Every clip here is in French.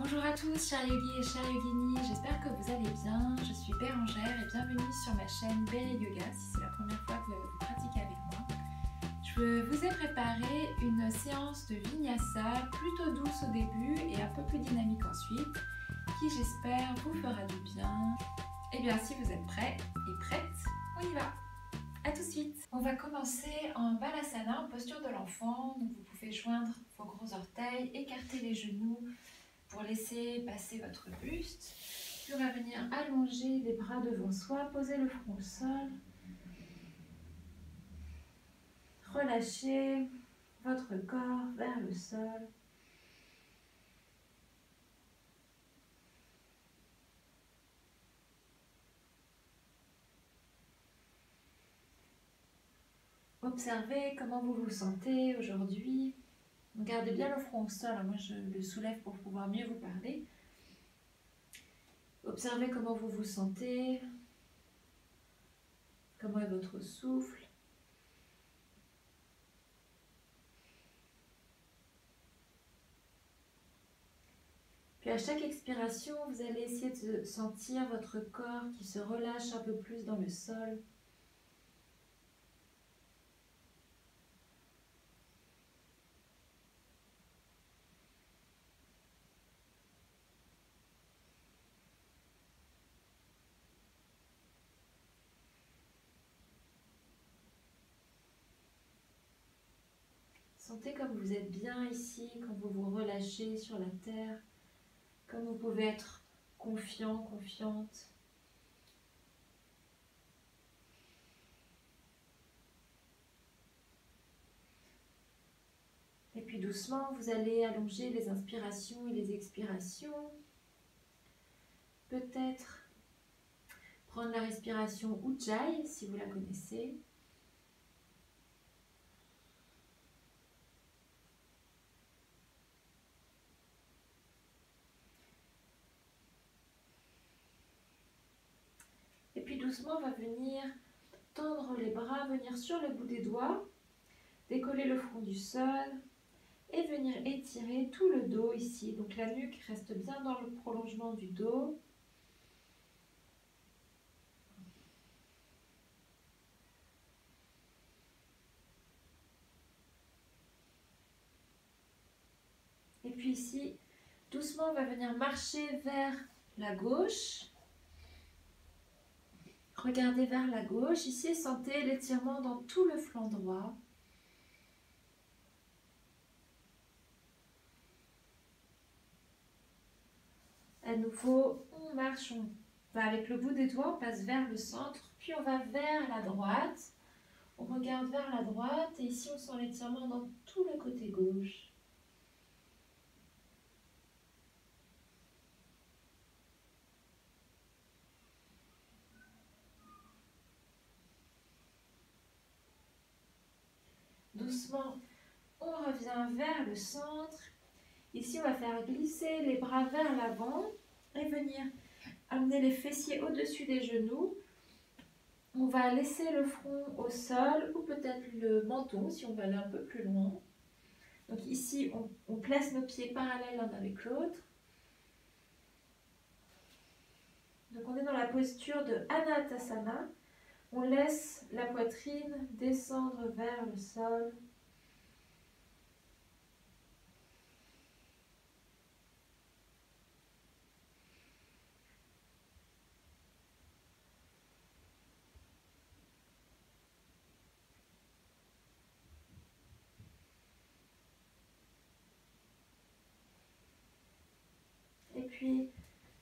Bonjour à tous, chers yogis et chères yoginis, j'espère que vous allez bien. Je suis Bérangère et bienvenue sur ma chaîne Béré Yoga si c'est la première fois que vous pratiquez avec moi. Je vous ai préparé une séance de Vinyasa plutôt douce au début et un peu plus dynamique ensuite, qui j'espère vous fera du bien. Et bien si vous êtes prêts et prêtes, on y va! A tout de suite. On va commencer en Balasana, en posture de l'enfant. Donc vous pouvez joindre vos gros orteils, écarter les genoux pour laisser passer votre buste. Puis on va venir allonger les bras devant soi, poser le front au sol. Relâchez votre corps vers le sol. Observez comment vous vous sentez aujourd'hui. Gardez bien le front au sol, moi je le soulève pour pouvoir mieux vous parler. Observez comment vous vous sentez, comment est votre souffle. Puis à chaque expiration, vous allez essayer de sentir votre corps qui se relâche un peu plus dans le sol. Sentez comme vous êtes bien ici, quand vous vous relâchez sur la terre, comme vous pouvez être confiant, confiante. Et puis doucement, vous allez allonger les inspirations et les expirations. Peut-être prendre la respiration Ujjayi, si vous la connaissez. Et puis doucement, on va venir tendre les bras, venir sur le bout des doigts, décoller le front du sol et venir étirer tout le dos ici. Donc la nuque reste bien dans le prolongement du dos. Et puis ici, doucement, on va venir marcher vers la gauche. Regardez vers la gauche. Ici, sentez l'étirement dans tout le flanc droit. À nouveau, on marche, on va avec le bout des doigts, on passe vers le centre, puis on va vers la droite. On regarde vers la droite et ici, on sent l'étirement dans tout le côté gauche. Doucement, on revient vers le centre. Ici, on va faire glisser les bras vers l'avant et venir amener les fessiers au-dessus des genoux. On va laisser le front au sol ou peut-être le menton si on va aller un peu plus loin. Donc ici, on place nos pieds parallèles l'un avec l'autre. Donc on est dans la posture de Anatasana. On laisse la poitrine descendre vers le sol. Et puis,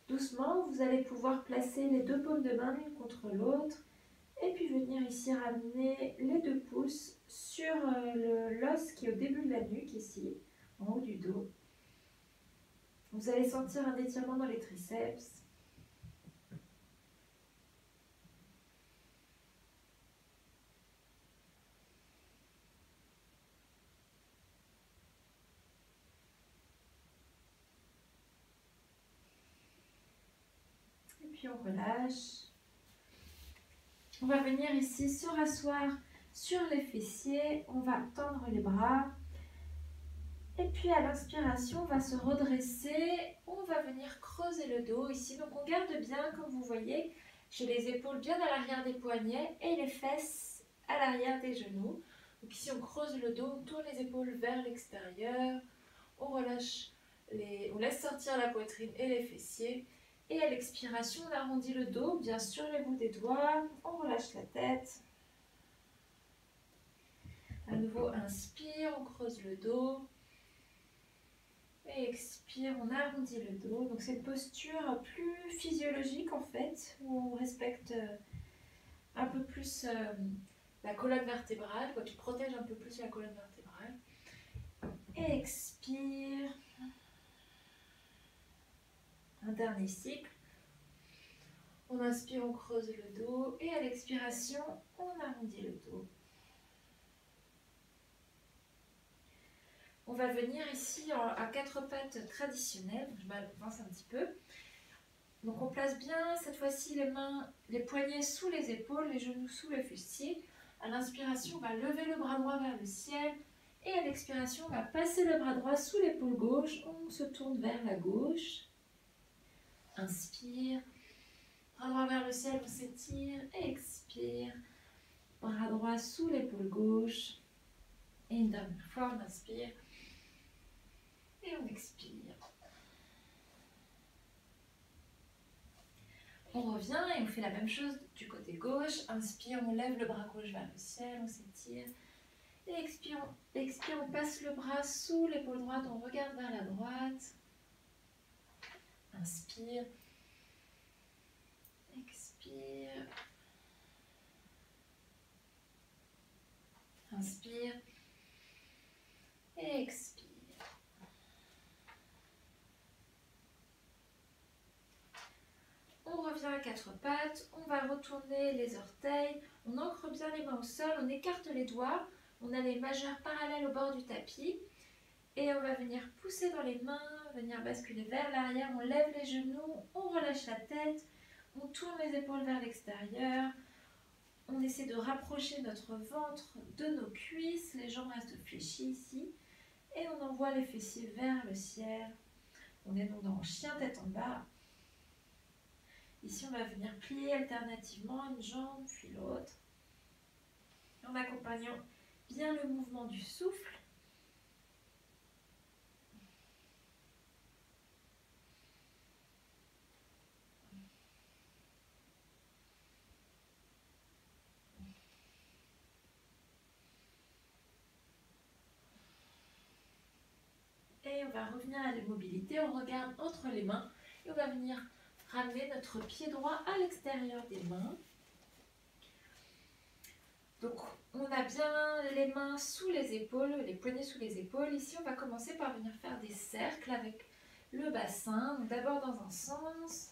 doucement, vous allez pouvoir placer les deux paumes de main l'une contre l'autre. Et puis venir ici ramener les deux pouces sur l'os qui est au début de la nuque, ici, en haut du dos. Vous allez sentir un étirement dans les triceps. Et puis on relâche. On va venir ici se rasseoir sur les fessiers. On va tendre les bras. Et puis à l'inspiration, on va se redresser, on va venir creuser le dos ici. Donc on garde bien, comme vous voyez, j'ai les épaules bien à l'arrière des poignets et les fesses à l'arrière des genoux. Donc ici on creuse le dos, on tourne les épaules vers l'extérieur, on relâche, on laisse sortir la poitrine et les fessiers. Et à l'expiration, on arrondit le dos, bien sûr les bouts des doigts, on relâche la tête. À nouveau, inspire, on creuse le dos. Et expire, on arrondit le dos. Donc c'est une posture plus physiologique en fait, où on respecte un peu plus la colonne vertébrale, quoi. Tu protèges un peu plus la colonne vertébrale. Et expire. Un dernier cycle. On inspire, on creuse le dos. Et à l'expiration, on arrondit le dos. On va venir ici à quatre pattes traditionnelles. Je m'avance un petit peu. Donc on place bien cette fois-ci les mains, les poignets sous les épaules, les genoux sous les fessiers. À l'inspiration, on va lever le bras droit vers le ciel. Et à l'expiration, on va passer le bras droit sous l'épaule gauche. On se tourne vers la gauche. Inspire. Bras droit vers le ciel, on s'étire. Et expire. Bras droit sous l'épaule gauche. Et une dernière fois, on inspire. Et on expire. On revient et on fait la même chose du côté gauche. Inspire, on lève le bras gauche vers le ciel, on s'étire. Et expire, on passe le bras sous l'épaule droite, on regarde vers la droite. Inspire. Expire. Inspire. Et expire. On revient à quatre pattes, on va retourner les orteils, on ancre bien les mains au sol, on écarte les doigts, on a les majeurs parallèles au bord du tapis et on va venir pousser dans les mains, venir basculer vers l'arrière, on lève les genoux, on relâche la tête, on tourne les épaules vers l'extérieur, on essaie de rapprocher notre ventre de nos cuisses, les jambes restent fléchies ici et on envoie les fessiers vers le ciel. On est donc dans chien tête en bas. Ici, on va venir plier alternativement une jambe puis l'autre, en accompagnant bien le mouvement du souffle. Et on va revenir à l'immobilité, on regarde entre les mains et on va venir ramener notre pied droit à l'extérieur des mains. Donc on a bien les mains sous les épaules, les poignets sous les épaules. Ici on va commencer par venir faire des cercles avec le bassin. Donc d'abord dans un sens.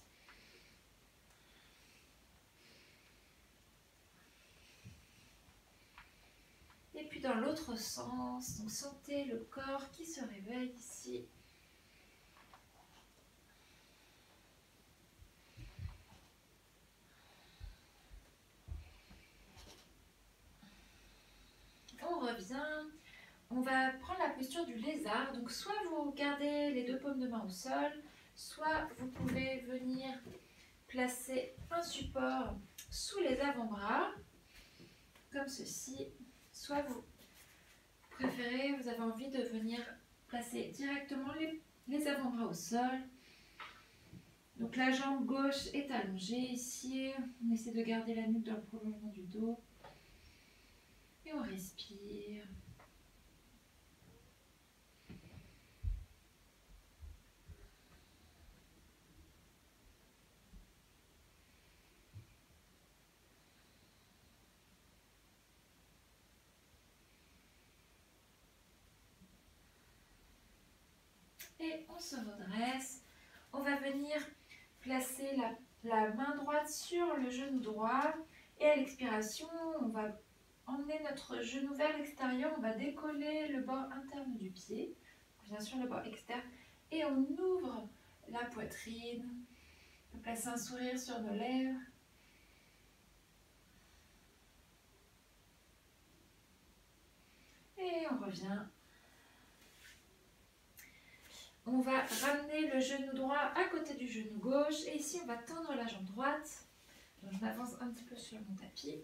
Et puis dans l'autre sens. Donc sentez le corps qui se réveille ici. On revient, on va prendre la posture du lézard. Donc soit vous gardez les deux paumes de main au sol, soit vous pouvez venir placer un support sous les avant-bras, comme ceci. Soit vous préférez, vous avez envie de venir placer directement les avant-bras au sol. Donc la jambe gauche est allongée ici. On essaie de garder la nuque dans le prolongement du dos. Et on respire. Et on se redresse. On va venir placer la main droite sur le genou droit. Et à l'expiration, on va emmener notre genou vers l'extérieur. On va décoller le bord interne du pied. Bien sûr, le bord externe. Et on ouvre la poitrine. On peut placer un sourire sur nos lèvres. Et on revient On va ramener le genou droit à côté du genou gauche et ici on va tendre la jambe droite. Donc, je m'avance un petit peu sur mon tapis.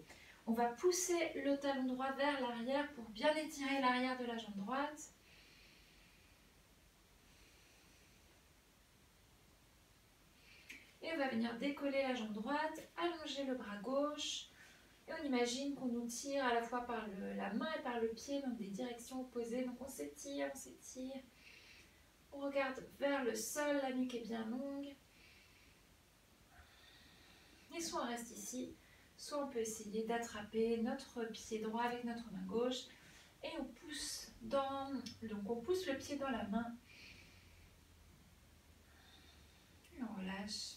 On va pousser le talon droit vers l'arrière pour bien étirer l'arrière de la jambe droite. Et on va venir décoller la jambe droite, allonger le bras gauche. Et on imagine qu'on nous tire à la fois par la main et par le pied dans des directions opposées. Donc on s'étire, on s'étire. On regarde vers le sol, la nuque est bien longue. Et soit on reste ici, soit on peut essayer d'attraper notre pied droit avec notre main gauche. Et on pousse donc on pousse le pied dans la main. Et on relâche.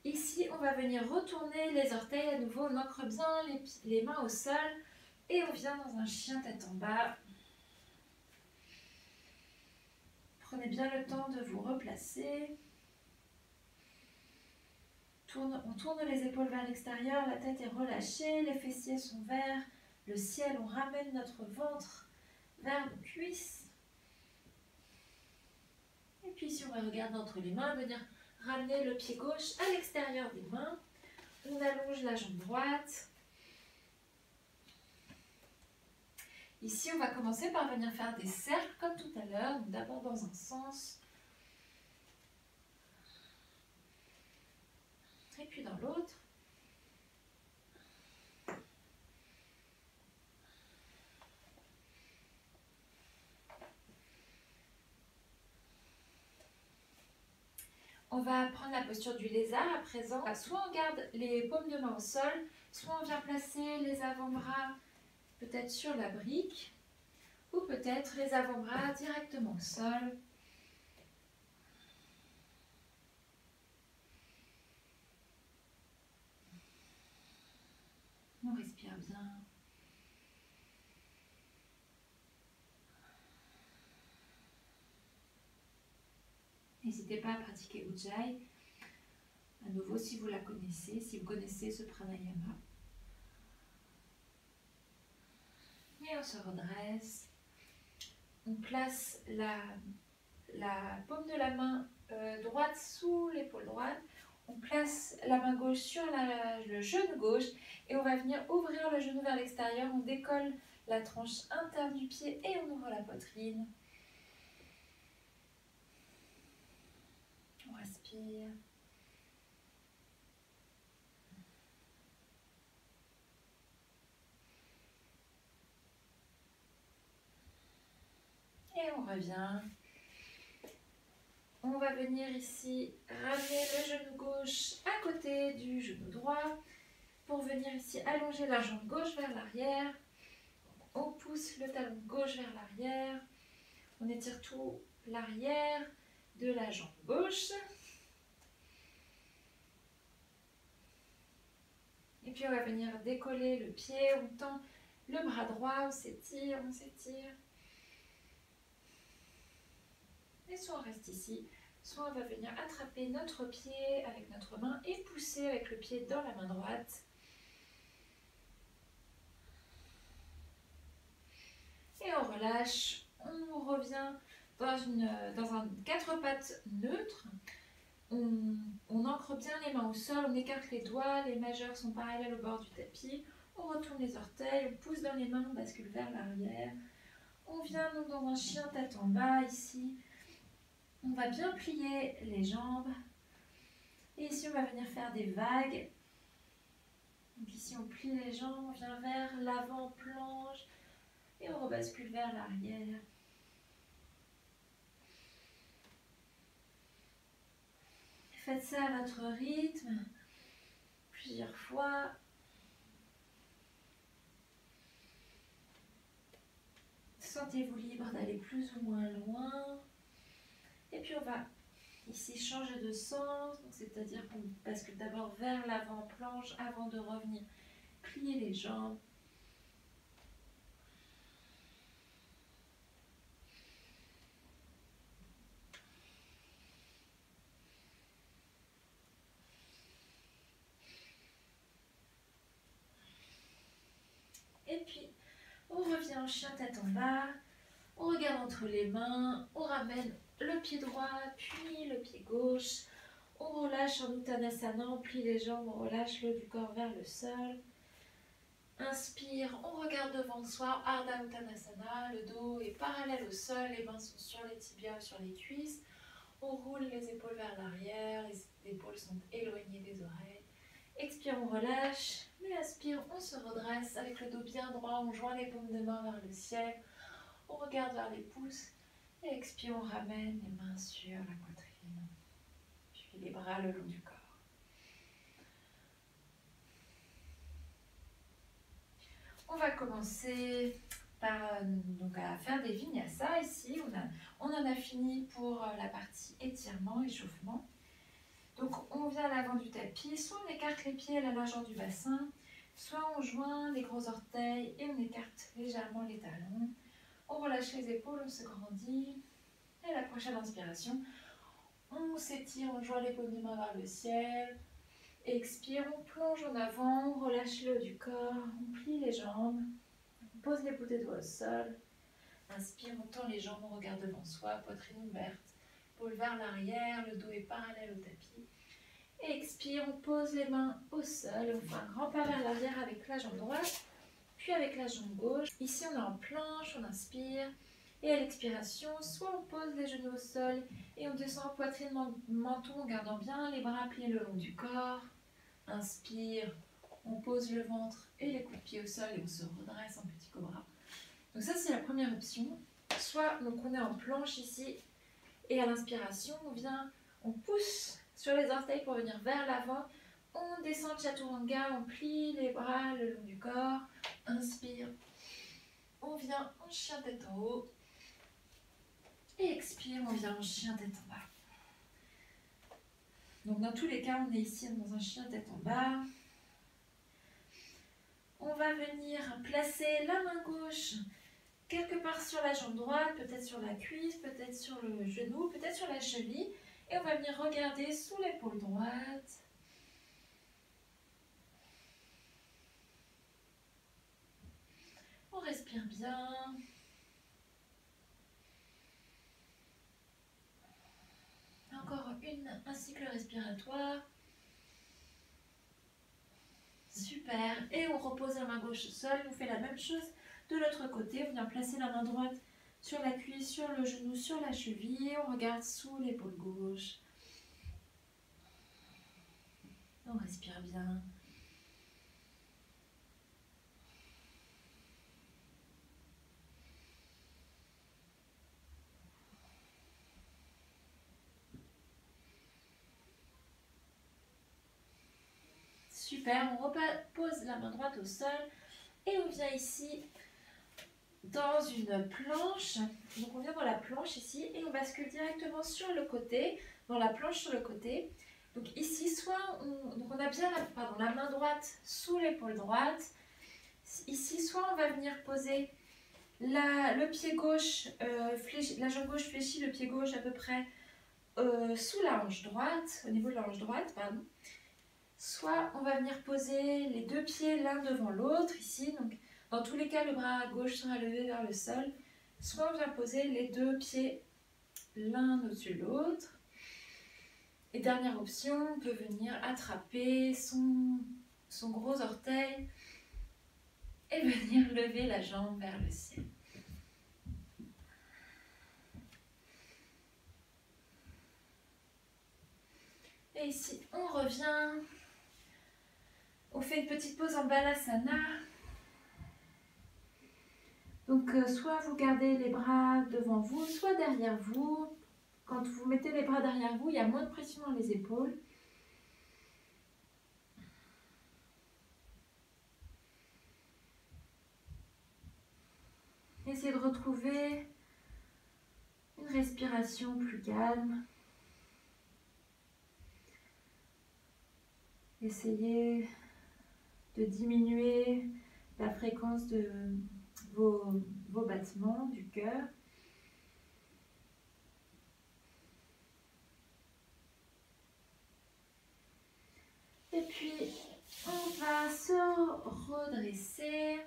Ici, on va venir retourner les orteils à nouveau. On ancre bien les mains au sol. Et on vient dans un chien tête en bas. Prenez bien le temps de vous replacer. On tourne les épaules vers l'extérieur, la tête est relâchée, les fessiers sont vers le ciel. On ramène notre ventre vers nos cuisses. Et puis si on va regarder entre les mains, venir ramener le pied gauche à l'extérieur des mains. On allonge la jambe droite. Ici, on va commencer par venir faire des cercles comme tout à l'heure. D'abord dans un sens. Et puis dans l'autre. On va prendre la posture du lézard à présent. Soit on garde les paumes de main au sol, soit on vient placer les avant-bras peut-être sur la brique, ou peut-être les avant-bras directement au sol. On respire bien. N'hésitez pas à pratiquer Ujjayi. À nouveau, si vous la connaissez, si vous connaissez ce pranayama. Et on se redresse. On place la paume de la main droite sous l'épaule droite. On place la main gauche sur le genou gauche et on va venir ouvrir le genou vers l'extérieur. On décolle la tranche interne du pied et on ouvre la poitrine. On respire. Et on revient. On va venir ici ramener le genou gauche à côté du genou droit pour venir ici allonger la jambe gauche vers l'arrière. On pousse le talon gauche vers l'arrière. On étire tout l'arrière de la jambe gauche. Et puis on va venir décoller le pied. On tend le bras droit, on s'étire, on s'étire. Et soit on reste ici, soit on va venir attraper notre pied avec notre main et pousser avec le pied dans la main droite. Et on relâche, on revient dans un 4 pattes neutre. On ancre bien les mains au sol, on écarte les doigts, les majeurs sont parallèles au bord du tapis. On retourne les orteils, on pousse dans les mains, on bascule vers l'arrière. On vient donc dans un chien tête en bas ici. On va bien plier les jambes. Et ici, on va venir faire des vagues. Donc ici, on plie les jambes, on vient vers l'avant, planche. Et on rebascule vers l'arrière. Faites ça à votre rythme, plusieurs fois. Sentez-vous libre d'aller plus ou moins loin. Et puis on va ici changer de sens, c'est-à-dire qu'on bascule d'abord vers l'avant-planche avant de revenir plier les jambes. Et puis On revient en chien tête en bas. On regarde entre les mains. On ramène le pied droit, puis le pied gauche. On relâche en Uttanasana, on plie les jambes, on relâche le haut du corps vers le sol. Inspire, on regarde devant soi, Ardha Uttanasana, le dos est parallèle au sol, les mains sont sur les tibias ou sur les cuisses. On roule les épaules vers l'arrière, les épaules sont éloignées des oreilles. Expire, on relâche, mais inspire, on se redresse avec le dos bien droit, on joint les paumes de main vers le ciel, on regarde vers les pouces, et expire, on ramène les mains sur la poitrine, puis les bras le long du corps. On va commencer par à faire des vinyasas ici. On en a fini pour la partie étirement, échauffement. Donc on vient à l'avant du tapis, soit on écarte les pieds à la largeur du bassin, soit on joint les gros orteils et on écarte légèrement les talons. On relâche les épaules, on se grandit. Et la prochaine inspiration, on s'étire, on joint les paumes de main vers le ciel. Expire, on plonge en avant, on relâche le haut du corps, on plie les jambes, on pose les bouts des doigts au sol. Inspire, on tend les jambes, on regarde devant soi, poitrine ouverte, épaules vers l'arrière, le dos est parallèle au tapis. Et expire, on pose les mains au sol, on fait un grand pas vers l'arrière avec la jambe droite, puis avec la jambe gauche. Ici, on est en planche, on inspire. Et à l'expiration, soit on pose les genoux au sol et on descend poitrine, menton en gardant bien les bras pliés le long du corps. Inspire, on pose le ventre et les coups de pied au sol et on se redresse en petit cobra. Donc ça c'est la première option. Soit donc on est en planche ici et à l'inspiration on pousse sur les orteils pour venir vers l'avant. On descend Chaturanga, on plie les bras le long du corps. Inspire, on vient en chien tête en haut. Et expire, on vient en chien tête en bas. Donc dans tous les cas, on est ici dans un chien tête en bas. On va venir placer la main gauche quelque part sur la jambe droite, peut-être sur la cuisse, peut-être sur le genou, peut-être sur la cheville. Et on va venir regarder sous l'épaule droite. On respire bien. Encore un cycle respiratoire. Super. Et on repose la main gauche au sol. On fait la même chose de l'autre côté. On vient placer la main droite sur la cuisse, sur le genou, sur la cheville. On regarde sous l'épaule gauche. On respire bien. Super, on repose la main droite au sol et on vient ici dans une planche. Donc on vient dans la planche ici et on bascule directement sur le côté, dans la planche sur le côté. Donc ici, soit on a bien la main droite sous l'épaule droite. Ici, soit on va venir poser le pied gauche, la jambe gauche fléchie, le pied gauche à peu près sous la hanche droite, au niveau de la hanche droite, pardon. Soit on va venir poser les deux pieds l'un devant l'autre ici. Donc dans tous les cas, le bras gauche sera levé vers le sol. Soit on vient poser les deux pieds l'un au-dessus de l'autre. Et dernière option, on peut venir attraper son gros orteil et venir lever la jambe vers le ciel. Et ici, on revient. On fait une petite pause en Balasana. Donc, soit vous gardez les bras devant vous, soit derrière vous. Quand vous mettez les bras derrière vous, il y a moins de pression dans les épaules. Essayez de retrouver une respiration plus calme. Essayez de diminuer la fréquence de vos battements du cœur. Et puis, on va se redresser,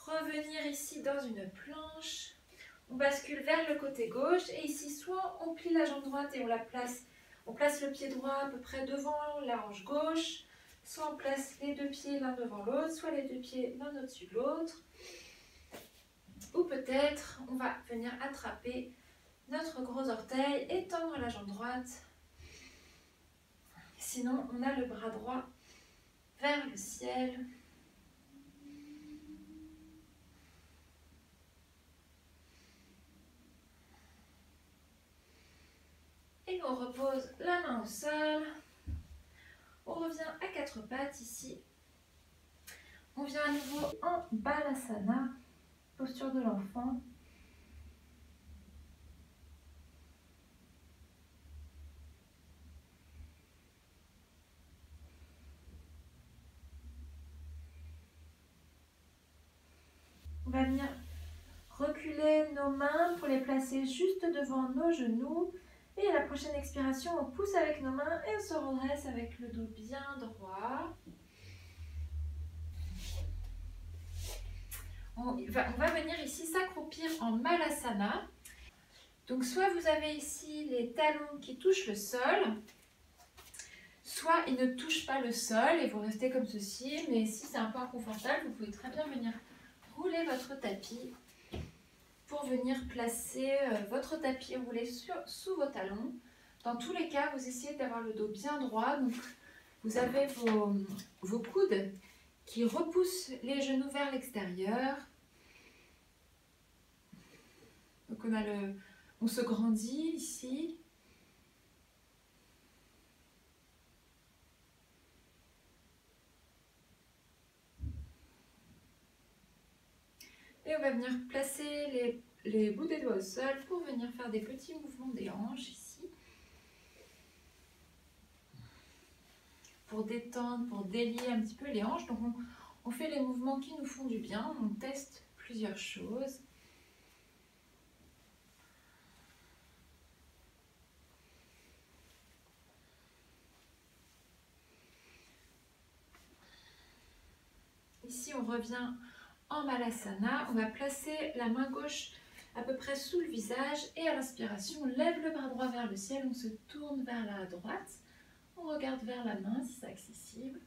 revenir ici dans une planche. On bascule vers le côté gauche et ici soit on plie la jambe droite et on la place, on place le pied droit à peu près devant la hanche gauche, soit on place les deux pieds l'un devant l'autre, soit les deux pieds l'un au-dessus de l'autre. Ou peut-être on va venir attraper notre gros orteil et tendre la jambe droite. Sinon on a le bras droit vers le ciel. Et on repose la main au sol. On revient à quatre pattes ici. On vient à nouveau en Balasana, posture de l'enfant. On va venir reculer nos mains pour les placer juste devant nos genoux. Et à la prochaine expiration, on pousse avec nos mains et on se redresse avec le dos bien droit. On va venir ici s'accroupir en Malasana. Donc soit vous avez ici les talons qui touchent le sol, soit ils ne touchent pas le sol et vous restez comme ceci. Mais si c'est un peu inconfortable, vous pouvez très bien venir rouler votre tapis pour venir placer votre tapis roulé sous vos talons. Dans tous les cas, vous essayez d'avoir le dos bien droit. Donc, vous avez vos coudes qui repoussent les genoux vers l'extérieur. Donc, on se grandit ici. Et on va venir placer les bouts des doigts au sol pour venir faire des petits mouvements des hanches ici. Pour détendre, pour délier un petit peu les hanches. Donc on fait les mouvements qui nous font du bien. On teste plusieurs choses. Ici on revient en Malasana, on va placer la main gauche à peu près sous le visage et à l'inspiration, on lève le bras droit vers le ciel, on se tourne vers la droite, on regarde vers la main si c'est accessible.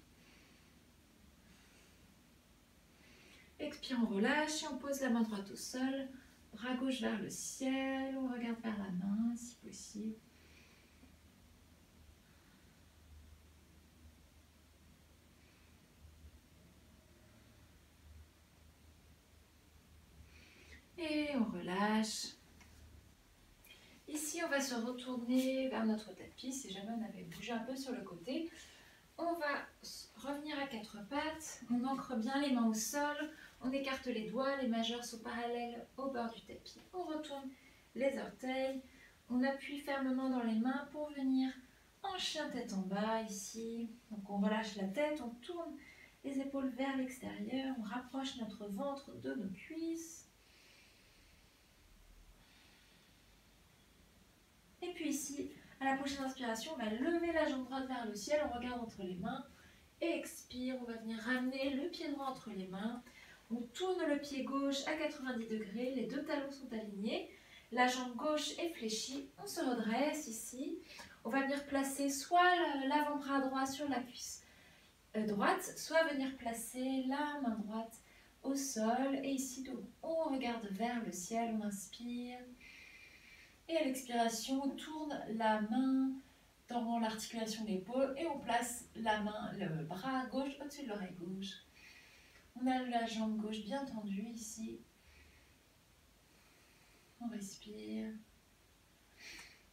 Expire, on relâche et on pose la main droite au sol, bras gauche vers le ciel, on regarde vers la main si possible. Et on relâche. Ici, on va se retourner vers notre tapis. Si jamais on avait bougé un peu sur le côté, on va revenir à quatre pattes. On ancre bien les mains au sol. On écarte les doigts. Les majeurs sont parallèles au bord du tapis. On retourne les orteils. On appuie fermement dans les mains pour venir en chien tête en bas ici. Donc on relâche la tête. On tourne les épaules vers l'extérieur. On rapproche notre ventre de nos cuisses. Et puis ici, à la prochaine inspiration, on va lever la jambe droite vers le ciel, on regarde entre les mains. Et expire, on va venir ramener le pied droit entre les mains. On tourne le pied gauche à 90 degrés, les deux talons sont alignés. La jambe gauche est fléchie, on se redresse ici. On va venir placer soit l'avant-bras droit sur la cuisse droite, soit venir placer la main droite au sol. Et ici, donc, on regarde vers le ciel, on inspire. Et à l'expiration, on tourne la main dans l'articulation de l'épaule et on place le bras gauche au-dessus de l'oreille gauche. On a la jambe gauche bien tendue ici. On respire.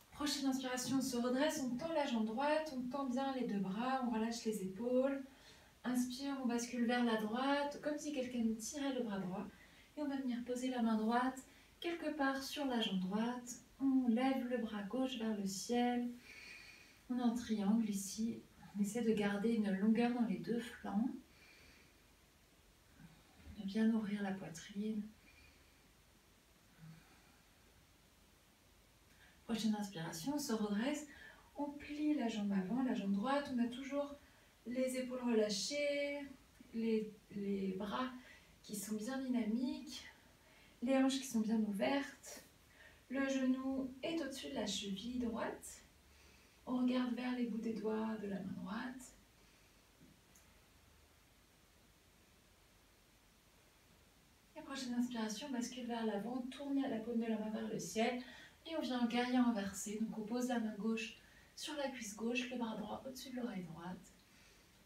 Prochaine inspiration, on se redresse, on tend la jambe droite, on tend bien les deux bras, on relâche les épaules. Inspire, on bascule vers la droite, comme si quelqu'un nous tirait le bras droit. Et on va venir poser la main droite quelque part sur la jambe droite. On lève le bras gauche vers le ciel. On est en triangle ici. On essaie de garder une longueur dans les deux flancs. De bien ouvrir la poitrine. Prochaine inspiration, on se redresse. On plie la jambe avant, la jambe droite. On a toujours les épaules relâchées, les bras qui sont bien dynamiques, les hanches qui sont bien ouvertes, le genou est au-dessus de la cheville droite, on regarde vers les bouts des doigts de la main droite. La prochaine inspiration, bascule vers l'avant, tourne la paume de la main vers le ciel et on vient en guerrier inversé. Donc on pose la main gauche sur la cuisse gauche, le bras droit au-dessus de l'oreille droite.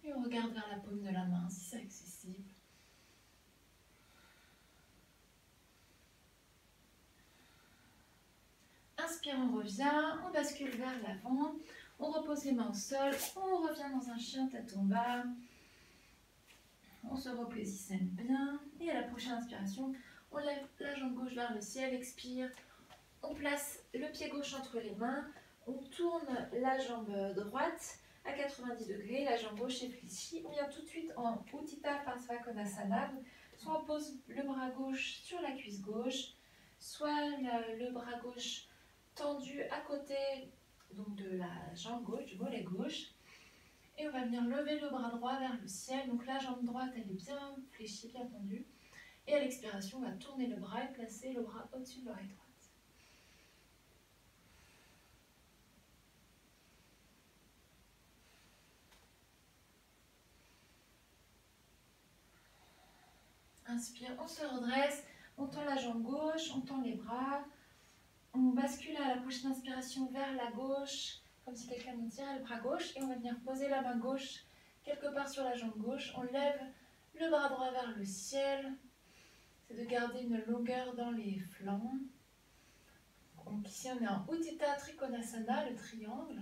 Et on regarde vers la paume de la main si c'est accessible. Inspire, on revient, on bascule vers l'avant, on repose les mains au sol, on revient dans un chien tête en bas. On se repositionne bien et à la prochaine inspiration, on lève la jambe gauche vers le ciel, expire. On place le pied gauche entre les mains, on tourne la jambe droite à 90 degrés, la jambe gauche est fléchie. On vient tout de suite en Utthita Parsvakonasana. Soit on pose le bras gauche sur la cuisse gauche, soit le bras gauche tendu à côté donc de la jambe gauche, du mollet gauche. Et on va venir lever le bras droit vers le ciel. Donc la jambe droite, elle est bien fléchie, bien tendue. Et à l'expiration, on va tourner le bras et placer le bras au-dessus de l'oreille droite. Inspire, on se redresse, on tend la jambe gauche, on tend les bras. On bascule à la prochaine inspiration vers la gauche, comme si quelqu'un nous tirait le bras gauche. Et on va venir poser la main gauche quelque part sur la jambe gauche. On lève le bras droit vers le ciel. C'est de garder une longueur dans les flancs. Donc ici on est en Utthita Trikonasana, le triangle.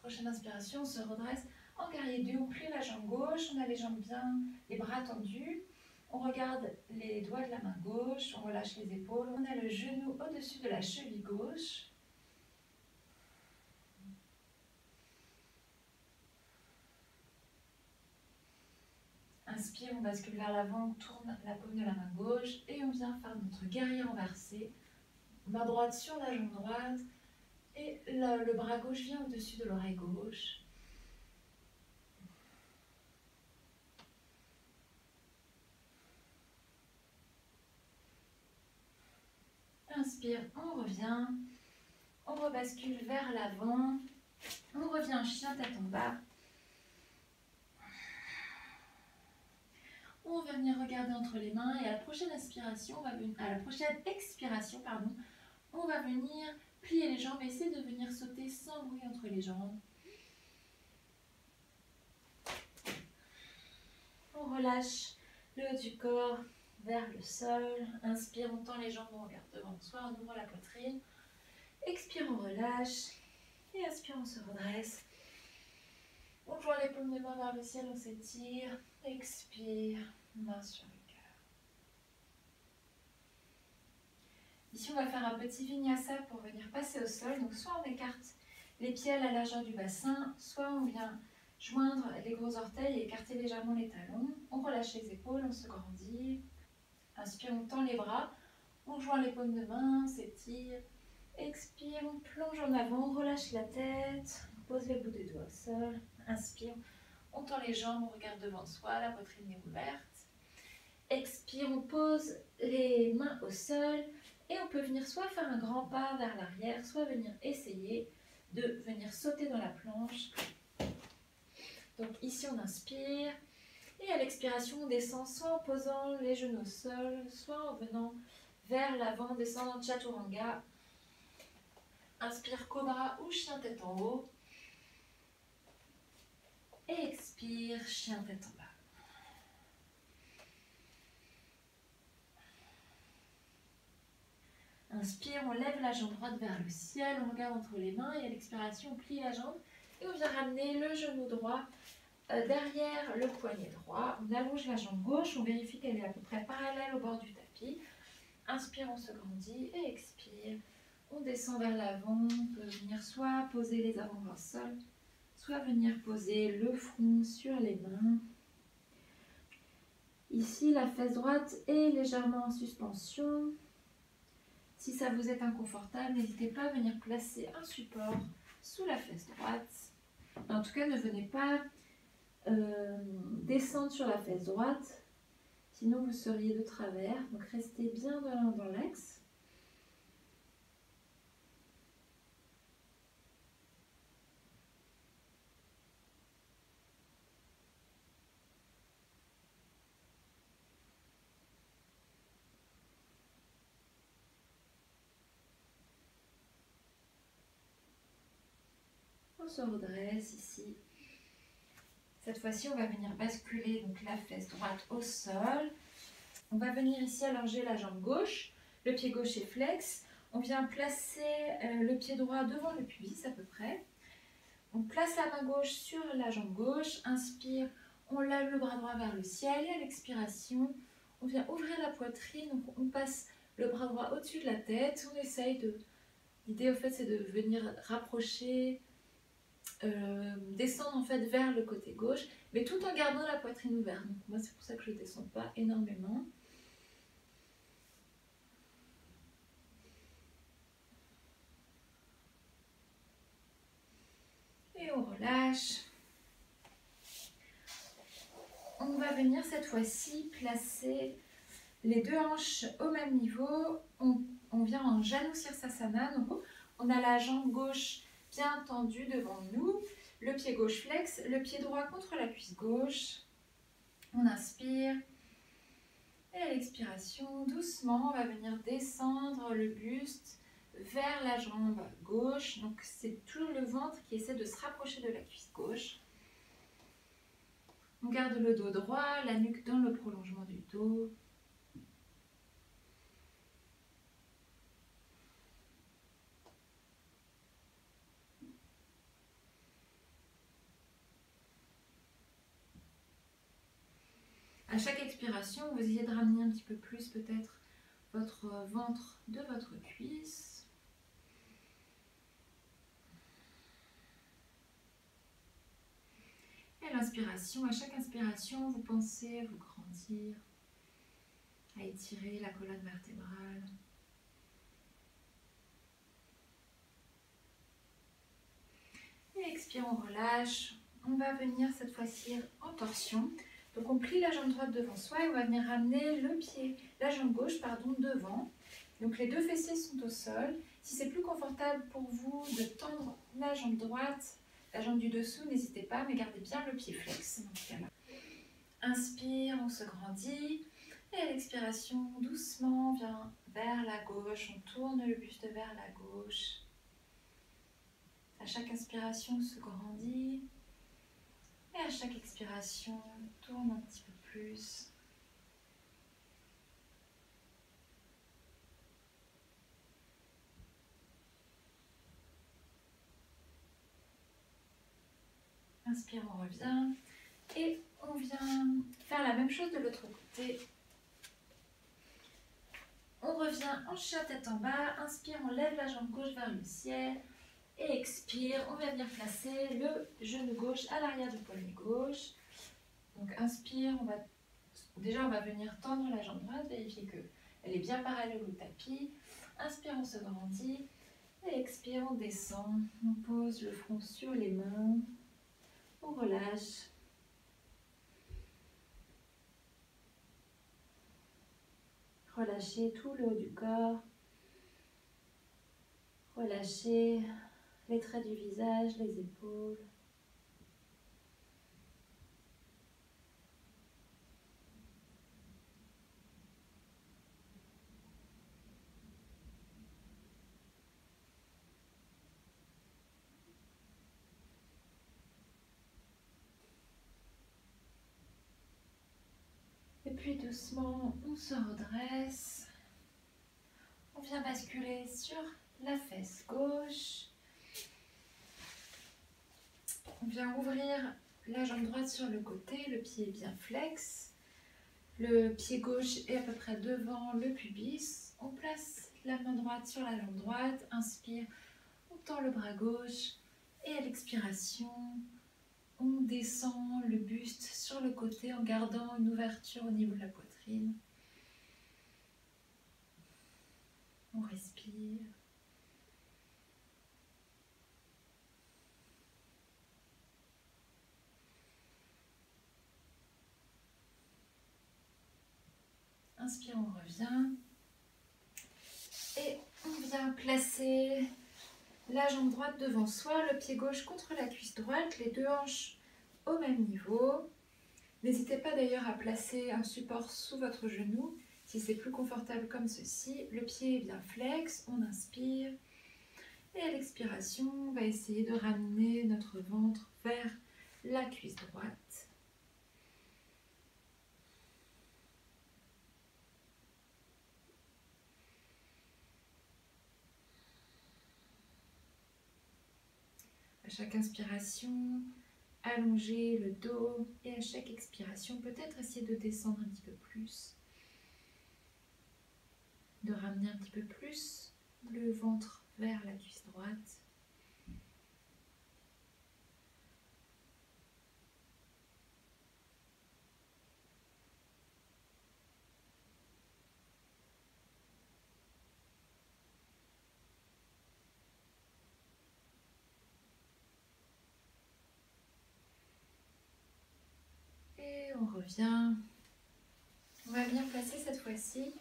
Prochaine inspiration, on se redresse en guerrier 2, on plie la jambe gauche, on a les jambes bien, les bras tendus. On regarde les doigts de la main gauche, on relâche les épaules, on a le genou au-dessus de la cheville gauche. Inspire, on bascule vers l'avant, on tourne la paume de la main gauche et on vient faire notre guerrier renversé. Main droite sur la jambe droite et le bras gauche vient au-dessus de l'oreille gauche. Inspire, on revient, on rebascule vers l'avant, on revient en chien tête en bas. On va venir regarder entre les mains et à la prochaine expiration, on va venir plier les jambes et essayer de venir sauter sans bruit entre les jambes. On relâche le haut du corps vers le sol. Inspire, on tend les jambes, on regarde devant soi, on ouvre la poitrine. Expire, on relâche. Et inspire, on se redresse. On joint les paumes de main vers le ciel, on s'étire. Expire, main sur le cœur. Ici, on va faire un petit vinyasa pour venir passer au sol. Donc, soit on écarte les pieds à la largeur du bassin, soit on vient joindre les gros orteils et écarter légèrement les talons. On relâche les épaules, on se grandit. Inspire, on tend les bras. On joint les paumes de main, on s'étire. Expire, on plonge en avant, on relâche la tête. On pose les bouts des doigts au sol. Inspire, on tend les jambes, on regarde devant soi, la poitrine est ouverte. Expire, on pose les mains au sol. Et on peut venir soit faire un grand pas vers l'arrière, soit venir essayer de venir sauter dans la planche. Donc ici on inspire. Et à l'expiration, on descend soit en posant les genoux au sol, soit en venant vers l'avant, descendant en Chaturanga. Inspire, cobra ou chien tête en haut. Et expire, chien tête en bas. Inspire, on lève la jambe droite vers le ciel, on regarde entre les mains et à l'expiration, on plie la jambe et on vient ramener le genou droit derrière le poignet droit. On allonge la jambe gauche, on vérifie qu'elle est à peu près parallèle au bord du tapis. Inspire, on se grandit et expire. On descend vers l'avant, on peut venir soit poser les avant-bras au sol, soit venir poser le front sur les mains. Ici, la fesse droite est légèrement en suspension. Si ça vous est inconfortable, n'hésitez pas à venir placer un support sous la fesse droite. En tout cas, ne venez pas descendre sur la fesse droite, sinon vous seriez de travers. Donc restez bien dans l'axe. On se redresse ici. Cette fois-ci, on va venir basculer donc la fesse droite au sol. On va venir ici allonger la jambe gauche. Le pied gauche est flex. On vient placer le pied droit devant le pubis à peu près. On place la main gauche sur la jambe gauche. Inspire, on lève le bras droit vers le ciel. Et à l'expiration, on vient ouvrir la poitrine. Donc on passe le bras droit au-dessus de la tête. On essaye de... L'idée, au fait, c'est de venir rapprocher... descendre en fait vers le côté gauche, mais tout en gardant la poitrine ouverte. Donc moi c'est pour ça que je ne descends pas énormément. Et on relâche. On va venir cette fois-ci placer les deux hanches au même niveau. On vient en Janu Sirsasana. Donc on a la jambe gauche bien tendue devant nous, le pied gauche flex, le pied droit contre la cuisse gauche. On inspire et à l'expiration, doucement, on va venir descendre le buste vers la jambe gauche. Donc c'est toujours le ventre qui essaie de se rapprocher de la cuisse gauche. On garde le dos droit, la nuque dans le prolongement du dos. À chaque expiration, vous essayez de ramener un petit peu plus peut-être votre ventre de votre cuisse. Et l'inspiration, à chaque inspiration, vous pensez vous grandir, à étirer la colonne vertébrale. Et expire, on relâche. On va venir cette fois-ci en torsion. Donc on plie la jambe droite devant soi et on va venir ramener le pied, la jambe gauche pardon, devant. Donc les deux fessiers sont au sol. Si c'est plus confortable pour vous de tendre la jambe droite, la jambe du dessous, n'hésitez pas, mais gardez bien le pied flex dans ce cas-là. Inspire, on se grandit. Et à l'expiration, doucement, on vient vers la gauche. On tourne le buste vers la gauche. À chaque inspiration, on se grandit. Et à chaque expiration, on tourne un petit peu plus. Inspire, on revient. Et on vient faire la même chose de l'autre côté. On revient en chat tête en bas. Inspire, on lève la jambe gauche vers le ciel. Et expire, on va venir placer le genou gauche à l'arrière du poignet gauche. Donc inspire, on va venir tendre la jambe droite, vérifier qu'elle est bien parallèle au tapis. Inspire, on se grandit. Et expire, on descend. On pose le front sur les mains. On relâche. Relâchez tout le haut du corps. Relâchez les traits du visage, les épaules. Et puis doucement, on se redresse. On vient basculer sur la fesse gauche. On vient ouvrir la jambe droite sur le côté, le pied est bien flex. Le pied gauche est à peu près devant le pubis. On place la main droite sur la jambe droite. Inspire, on tend le bras gauche. Et à l'expiration, on descend le buste sur le côté en gardant une ouverture au niveau de la poitrine. On respire. Inspire, on revient. Et on vient placer la jambe droite devant soi, le pied gauche contre la cuisse droite, les deux hanches au même niveau. N'hésitez pas d'ailleurs à placer un support sous votre genou si c'est plus confortable comme ceci. Le pied est bien flex, on inspire. Et à l'expiration, on va essayer de ramener notre ventre vers la cuisse droite. À chaque inspiration, allonger le dos et à chaque expiration, peut-être essayer de descendre un petit peu plus, de ramener un petit peu plus le ventre vers la cuisse droite. Et on revient. On va bien placer cette fois-ci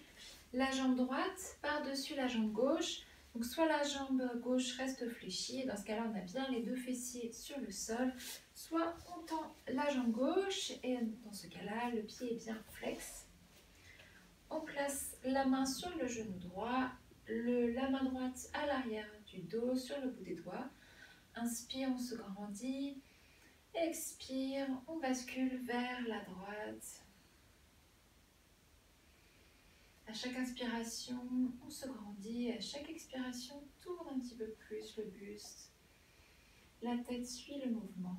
la jambe droite par-dessus la jambe gauche. Donc soit la jambe gauche reste fléchie, dans ce cas-là on a bien les deux fessiers sur le sol, soit on tend la jambe gauche et dans ce cas-là le pied est bien flex. On place la main sur le genou droit, la main droite à l'arrière du dos sur le bout des doigts. Inspire, on se grandit. Expire, on bascule vers la droite. À chaque inspiration, on se grandit. À chaque expiration, on tourne un petit peu plus le buste. La tête suit le mouvement.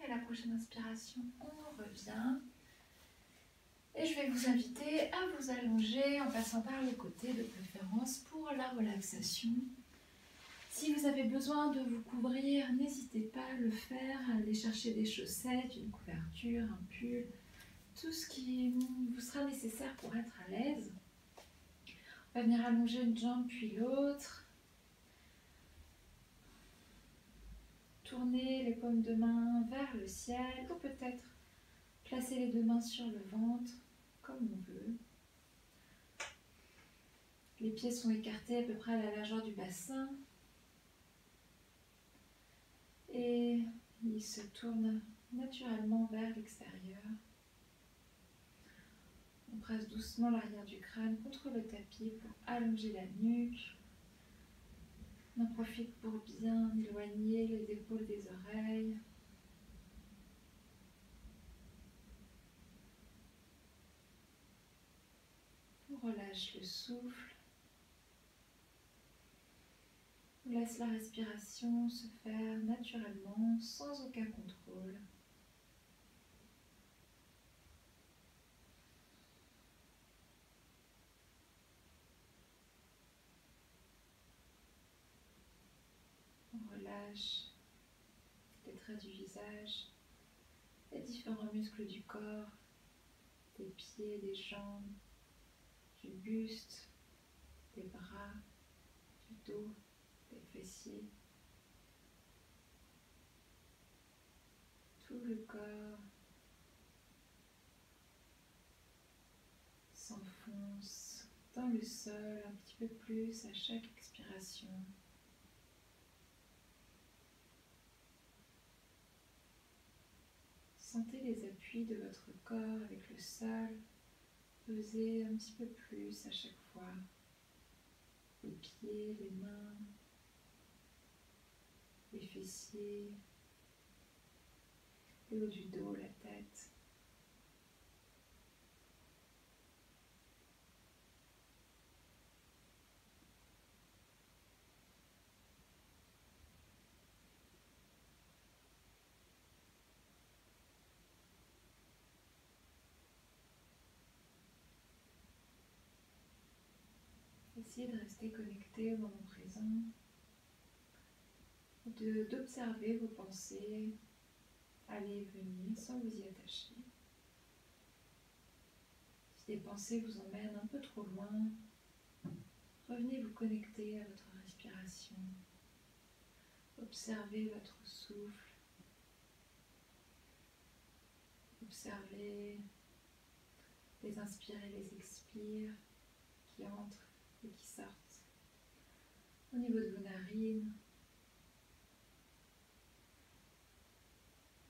Et la prochaine inspiration, on revient. Et je vais vous inviter à vous allonger en passant par les côtés de préférence pour la relaxation. Si vous avez besoin de vous couvrir, n'hésitez pas à le faire. Allez chercher des chaussettes, une couverture, un pull, tout ce qui vous sera nécessaire pour être à l'aise. On va venir allonger une jambe puis l'autre. Tourner les paumes de main vers le ciel ou peut-être placer les deux mains sur le ventre comme on veut. Les pieds sont écartés à peu près à la largeur du bassin. Et ils se tournent naturellement vers l'extérieur. On presse doucement l'arrière du crâne contre le tapis pour allonger la nuque. On en profite pour bien éloigner les épaules des oreilles. On relâche le souffle. On laisse la respiration se faire naturellement, sans aucun contrôle. On relâche les traits du visage, les différents muscles du corps, des pieds, des jambes, du buste, des bras, du dos, des fessiers. Tout le corps s'enfonce dans le sol un petit peu plus à chaque expiration. Sentez les appuis de votre corps avec le sol. Pesez un petit peu plus à chaque fois. Les pieds, les mains, les fessiers, le haut du dos, la tête. Essayez de rester connecté au moment présent, d'observer vos pensées aller et venir sans vous y attacher. Si des pensées vous emmènent un peu trop loin, revenez vous connecter à votre respiration. Observez votre souffle. Observez les inspires et les expires qui entrent et qui sortent au niveau de vos narines.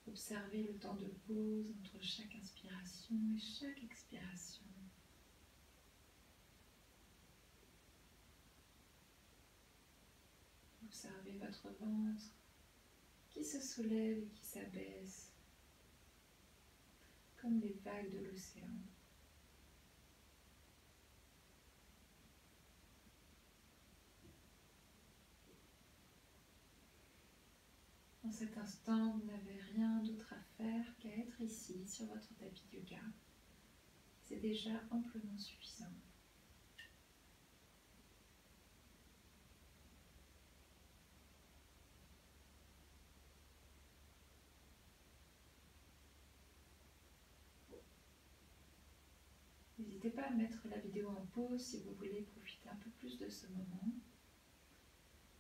Observez le temps de pause entre chaque inspiration et chaque expiration. Observez votre ventre qui se soulève et qui s'abaisse comme les vagues de l'océan. En cet instant, vous n'avez rien d'autre à faire qu'à être ici sur votre tapis de yoga. C'est déjà amplement suffisant. N'hésitez pas à mettre la vidéo en pause si vous voulez profiter un peu plus de ce moment.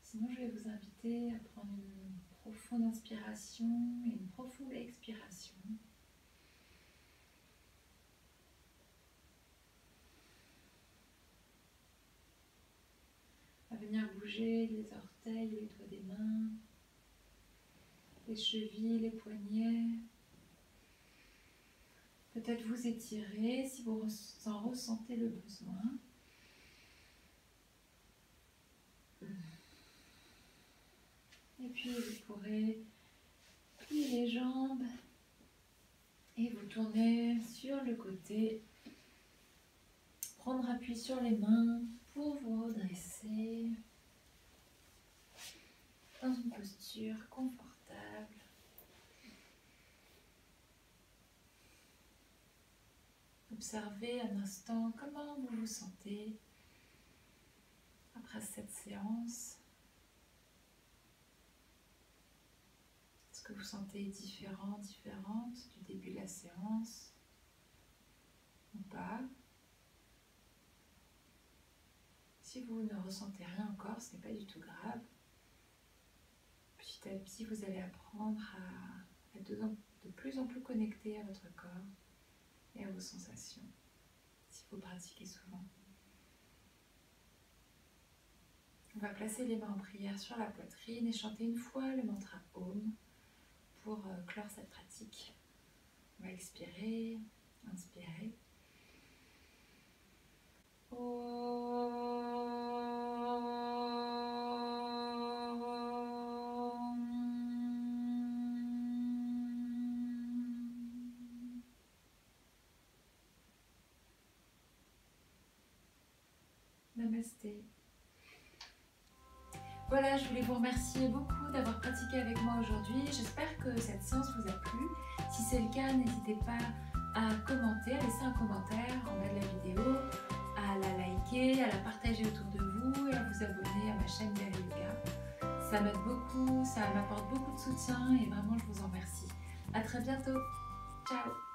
Sinon, je vais vous inviter à prendre une profonde inspiration et une profonde expiration. À venir bouger les orteils, les doigts des mains, les chevilles, les poignets. Peut-être vous étirer si vous en ressentez le besoin. Et puis vous pourrez plier les jambes et vous tourner sur le côté. Prendre appui sur les mains pour vous redresser dans une posture confortable. Observez un instant comment vous vous sentez après cette séance. Est-ce que vous sentez différente du début de la séance ou pas? Si vous ne ressentez rien encore, ce n'est pas du tout grave. Petit à petit, vous allez apprendre à être de plus en plus connecté à votre corps et à vos sensations, si vous pratiquez souvent. On va placer les mains en prière sur la poitrine et chanter une fois le mantra Om pour clore cette pratique. On va expirer, inspirer. Namasté. Voilà, je voulais vous remercier beaucoup d'avoir pratiqué avec moi aujourd'hui. J'espère que cette séance vous a plu. Si c'est le cas, n'hésitez pas à commenter, à laisser un commentaire en bas de la vidéo, à la liker, à la partager autour de vous et à vous abonner à ma chaîne Belle Yoga. Ça m'aide beaucoup, ça m'apporte beaucoup de soutien et vraiment je vous en remercie. À très bientôt. Ciao.